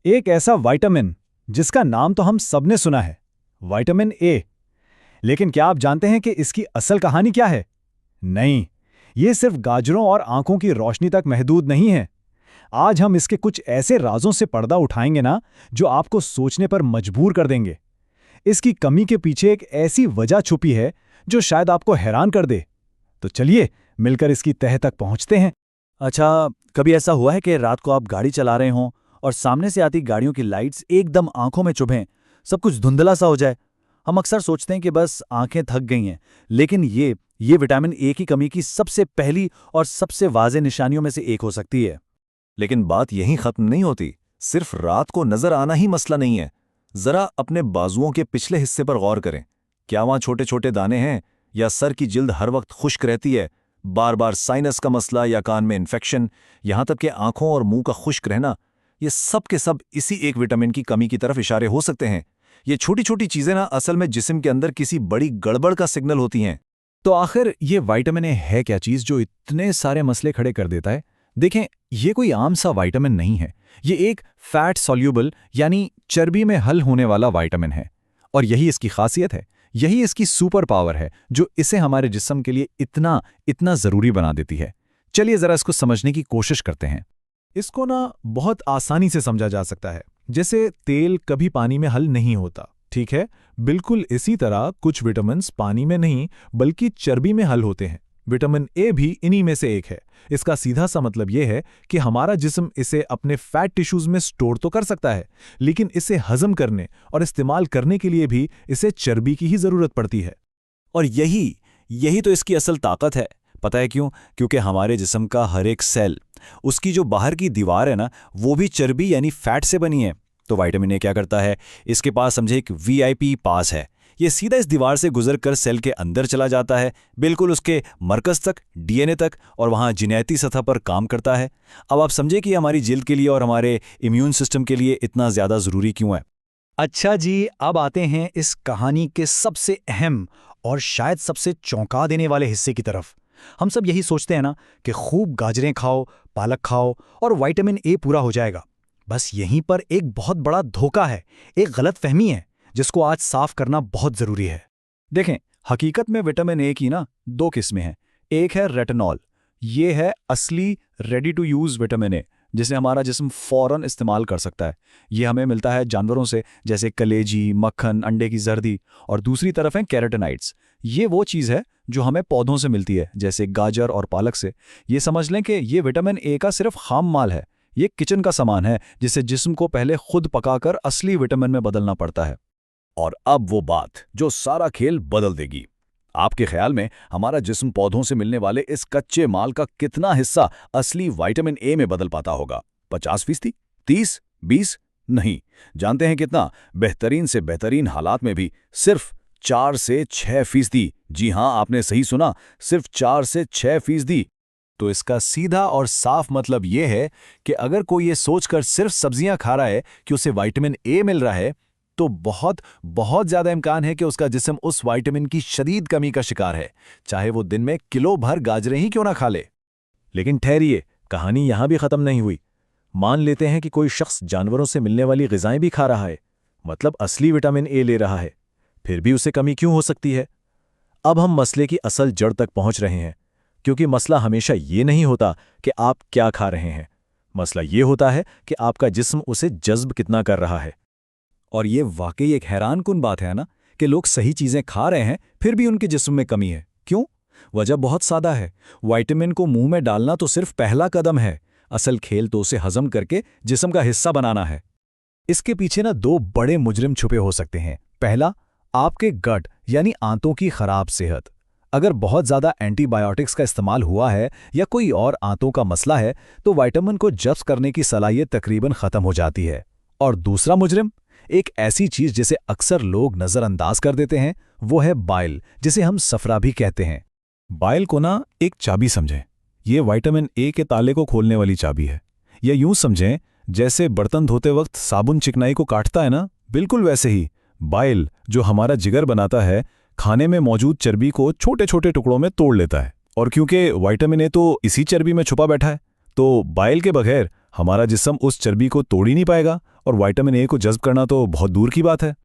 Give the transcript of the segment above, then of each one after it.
एक ऐसा विटामिन जिसका नाम तो हम सबने सुना है, विटामिन ए। लेकिन क्या आप जानते हैं कि इसकी असल कहानी क्या है? नहीं, ये सिर्फ गाजरों और आंखों की रोशनी तक महदूद नहीं है। आज हम इसके कुछ ऐसे राजों से पर्दा उठाएंगे ना, जो आपको सोचने पर मजबूर कर देंगे। इसकी कमी के पीछे एक ऐसी वजह छुपी है जो शायद आपको हैरान कर दे। तो चलिए मिलकर इसकी तह तक पहुंचते हैं। अच्छा, कभी ऐसा हुआ है कि रात को आप गाड़ी चला रहे हों और सामने से आती गाड़ियों की लाइट्स एकदम आंखों में चुभें, सब कुछ धुंधला सा हो जाए? हम अक्सर सोचते हैं कि बस आंखें थक गई हैं, लेकिन ये विटामिन ए की कमी की सबसे पहली और सबसे वाज़ेह निशानियों में से एक हो सकती है। लेकिन बात यहीं खत्म नहीं होती। सिर्फ रात को नजर आना ही मसला नहीं है। जरा अपने बाजुओं के पिछले हिस्से पर गौर करें। क्या वहां छोटे छोटे दाने हैं, या सर की जिल्द हर वक्त खुश्क रहती है? बार बार साइनस का मसला या कान में इन्फेक्शन, यहां तक कि आंखों और मुंह का खुश्क रहना, ये सब के सब इसी एक विटामिन की कमी की तरफ इशारे हो सकते हैं। ये छोटी छोटी चीजें ना असल में जिस्म के अंदर किसी बड़ी गड़बड़ का सिग्नल होती हैं। तो आखिर ये विटामिन ए है क्या चीज जो इतने सारे मसले खड़े कर देता है? देखें, ये कोई आम सा विटामिन नहीं है। ये एक फैट सॉल्यूबल यानी चर्बी में हल होने वाला विटामिन है। और यही इसकी खासियत है, यही इसकी सुपर पावर है जो इसे हमारे जिस्म के लिए इतना इतना जरूरी बना देती है। चलिए जरा इसको समझने की कोशिश करते हैं। इसको ना बहुत आसानी से समझा जा सकता है। जैसे तेल कभी पानी में हल नहीं होता, ठीक है? बिल्कुल इसी तरह कुछ विटामिन पानी में नहीं बल्कि चर्बी में हल होते हैं। विटामिन ए भी इन्हीं में से एक है। इसका सीधा सा मतलब यह है कि हमारा जिस्म इसे अपने फैट टिश्यूज में स्टोर तो कर सकता है, लेकिन इसे हजम करने और इस्तेमाल करने के लिए भी इसे चर्बी की ही जरूरत पड़ती है। और यही तो इसकी असल ताकत है। पता है क्यों? क्योंकि हमारे जिस्म का हर एक सेल, उसकी जो बाहर की दीवार है ना, वो भी चर्बी यानी फैट से बनी है। तो विटामिन ए क्या करता है? इसके पास समझे एक वीआईपी पास है। ये सीधा इस दीवार से गुजरकर सेल के अंदर चला जाता है, बिल्कुल उसके मरकज तक, डीएनए तक, और वहाँ जिनैती सतह पर काम करता है। अब आप समझे कि हमारी जिल्द के लिए और हमारे इम्यून सिस्टम के लिए इतना ज़्यादा ज़रूरी क्यों है। अच्छा जी, अब आते हैं इस कहानी के सबसे अहम और शायद सबसे चौंका देने वाले हिस्से की तरफ। हम सब यही सोचते हैं ना कि खूब गाजरें खाओ, पालक खाओ और विटामिन ए पूरा हो जाएगा। बस यहीं पर एक बहुत बड़ा धोखा है, एक गलतफहमी है जिसको आज साफ करना बहुत जरूरी है। देखें, हकीकत में विटामिन ए की ना दो किस्में हैं। एक है रेटिनॉल, ये है असली ready to use vitamin A, जिसे हमारा जिस्म फौरन इस्तेमाल कर सकता है। ये हमें मिलता है जानवरों से, जैसे कलेजी, मक्खन, अंडे की जर्दी। और दूसरी तरफ है कैरोटीनॉइड्स। ये वो चीज़ है जो हमें पौधों से मिलती है, जैसे गाजर और पालक से। ये समझ लें कि ये विटामिन ए का सिर्फ खाम माल है। ये किचन का सामान है जिसे जिस्म को पहले खुद पकाकर असली विटामिन में बदलना पड़ता है। और अब वो बात जो सारा खेल बदल देगी। आपके ख्याल में हमारा जिस्म पौधों से मिलने वाले इस कच्चे माल का कितना हिस्सा असली विटामिन ए में बदल पाता होगा? 50%? 30? 20? नहीं। जानते हैं कितना? बेहतरीन से बेहतरीन हालात में भी सिर्फ 4 से 6%। जी हां, आपने सही सुना, सिर्फ 4 से 6%। तो इसका सीधा और साफ मतलब यह है कि अगर कोई ये सोचकर सिर्फ सब्जियां खा रहा है कि उसे विटामिन ए मिल रहा है, तो बहुत बहुत ज्यादा इम्कान है कि उसका जिस्म उस विटामिन की शदीद कमी का शिकार है, चाहे वो दिन में किलो भर गाजरें ही क्यों ना खा ले। लेकिन ठहरिए, कहानी यहां भी खत्म नहीं हुई। मान लेते हैं कि कोई शख्स जानवरों से मिलने वाली ग़िज़ाएं भी खा रहा है, मतलब असली विटामिन ए ले रहा है, फिर भी उसे कमी क्यों हो सकती है? अब हम मसले की असल जड़ तक पहुंच रहे हैं, क्योंकि मसला हमेशा ये नहीं होता कि आप क्या खा रहे हैं। मसला ये होता है कि आपका जिस्म उसे जज्ब कितना कर रहा है। और ये वाकई एक हैरानकुन बात है ना, कि लोग सही चीज़ें खा रहे हैं फिर भी उनके जिस्म में कमी है। क्यों? वजह बहुत सादा है। विटामिन को मुंह में डालना तो सिर्फ पहला कदम है, असल खेल तो उसे हजम करके जिस्म का हिस्सा बनाना है। इसके पीछे ना दो बड़े मुजरिम छुपे हो सकते हैं। पहला, आपके गट यानी आंतों की खराब सेहत। अगर बहुत ज़्यादा एंटीबायोटिक्स का इस्तेमाल हुआ है या कोई और आंतों का मसला है, तो विटामिन को जब्त करने की सलाहियत तकरीबन ख़त्म हो जाती है। और दूसरा मुजरिम, एक ऐसी चीज़ जिसे अक्सर लोग नज़रअंदाज कर देते हैं, वो है बाइल, जिसे हम सफरा भी कहते हैं। बाइल को ना एक चाबी समझें। ये विटामिन ए के ताले को खोलने वाली चाबी है। या यूं समझें जैसे बर्तन धोते वक्त साबुन चिकनाई को काटता है ना, बिल्कुल वैसे ही बाइल, जो हमारा जिगर बनाता है, खाने में मौजूद चर्बी को छोटे छोटे टुकड़ों में तोड़ लेता है। और क्योंकि विटामिन ए तो इसी चर्बी में छुपा बैठा है, तो बाइल के बगैर हमारा जिस्म उस चर्बी को तोड़ ही नहीं पाएगा और विटामिन ए को जज़्ब करना तो बहुत दूर की बात है।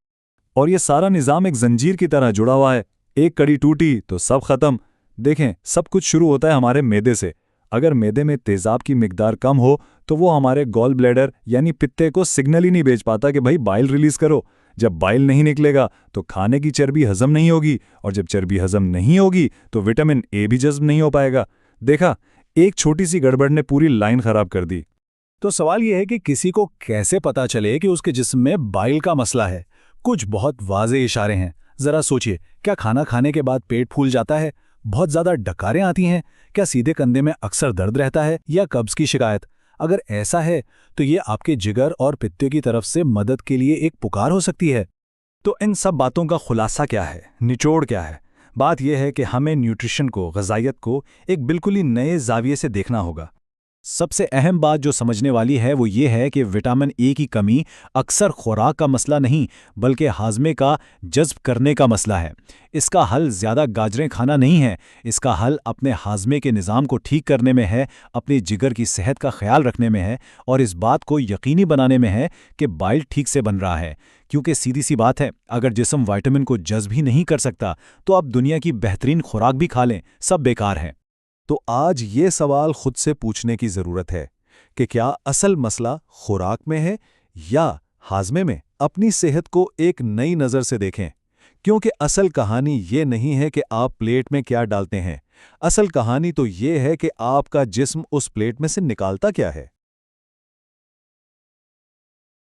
और ये सारा निज़ाम एक जंजीर की तरह जुड़ा हुआ है। एक कड़ी टूटी तो सब खत्म। देखें, सब कुछ शुरू होता है हमारे मैदे से। अगर मैदे में तेज़ाब की मिकदार कम हो तो वो हमारे गॉल ब्लैडर यानी पित्ते को सिग्नल ही नहीं भेज पाता कि भाई बाइल रिलीज करो। जब बाइल नहीं निकलेगा तो खाने की चर्बी हजम नहीं होगी, और जब चर्बी हजम नहीं होगी तो विटामिन ए भी जज़्ब नहीं हो पाएगा। देखा, एक छोटी सी गड़बड़ ने पूरी लाइन खराब कर दी। तो सवाल यह है कि किसी को कैसे पता चले कि उसके जिस्म में बाइल का मसला है। कुछ बहुत वाज़ेह इशारे हैं। जरा सोचिए, क्या खाना खाने के बाद पेट फूल जाता है? बहुत ज़्यादा डकारें आती हैं? क्या सीधे कंधे में अक्सर दर्द रहता है, या कब्ज़ की शिकायत? अगर ऐसा है तो ये आपके जिगर और पित्ते की तरफ से मदद के लिए एक पुकार हो सकती है। तो इन सब बातों का खुलासा क्या है, निचोड़ क्या है? बात यह है कि हमें न्यूट्रिशन को, ग़िज़ाइयत को एक बिल्कुल ही नए ज़ाविये से देखना होगा। सबसे अहम बात जो समझने वाली है वो ये है कि विटामिन ए की कमी अक्सर खुराक का मसला नहीं, बल्कि हाजमे का जज़्ब करने का मसला है। इसका हल ज़्यादा गाजरें खाना नहीं है। इसका हल अपने हाजमे के निज़ाम को ठीक करने में है, अपनी जिगर की सेहत का ख्याल रखने में है, और इस बात को यकीनी बनाने में है कि बाइल ठीक से बन रहा है। क्योंकि सीधी सी बात है, अगर जिस्म विटामिन को जज़्ब ही नहीं कर सकता तो आप दुनिया की बेहतरीन खुराक भी खा लें, सब बेकार है। तो आज ये सवाल खुद से पूछने की ज़रूरत है कि क्या असल मसला खुराक में है या हाजमे में? अपनी सेहत को एक नई नज़र से देखें, क्योंकि असल कहानी ये नहीं है कि आप प्लेट में क्या डालते हैं। असल कहानी तो ये है कि आपका जिस्म उस प्लेट में से निकालता क्या है।